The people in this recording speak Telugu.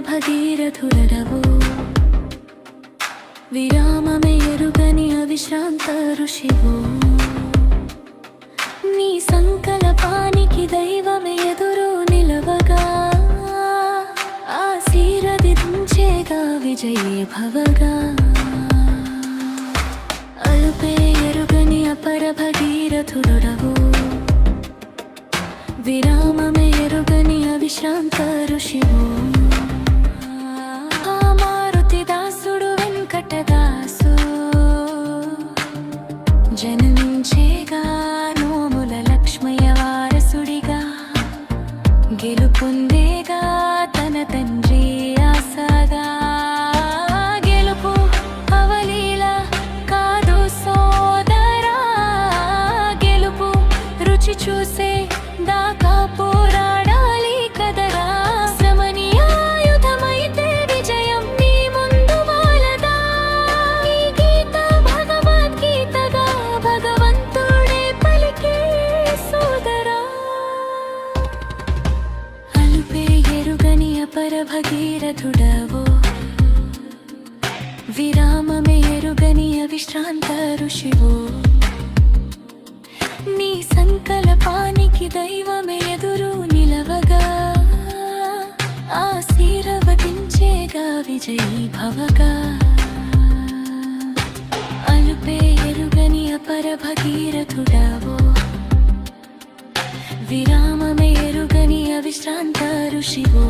భగీరథుడవో విరామమే ఎరుగని అవిశ్రాంత ఋషివో నీ సంకల్పానికి దైవమే ఎదురు నిలవగా ఆశీర్వదించేగా విజయీ భవగా అలుపే ఎరుగని అపర భగీరథుడవో విరామమే ఎరుగని అవిశ్రాంత ఋషివో మారుతిదాసుడు వెంకటదాసు జన్మించేగా నోముల లక్ష్మయ్య వారసుడిగా గెలుపొందేగా తన తండ్రి ఆశగా గెలుపు అవలీల కాదు సోదరా గెలుపు రుచి చూసే దాకా పోరాడాలి కదరా శ్రమని ఆయుధమైతే విజయం నీ ముందు వాలదా ఈ గీత భగవద్గీతగా భగవంతుడే పలికే సోదరా అలుపే ఎరుగని అపర భగీరథుడవో విరామమే ఎరుగని అవిశ్రాంత ఋషివో నీ సంకల్పానికి దైవమే ఎదురు నిలవగా ఆశీర్వదించేగా విజయీ భవగా అలుపే ఎరుగని అపర భగీరథుడవో విరామమే ఎరుగని అవిశ్రాంత ఋషివో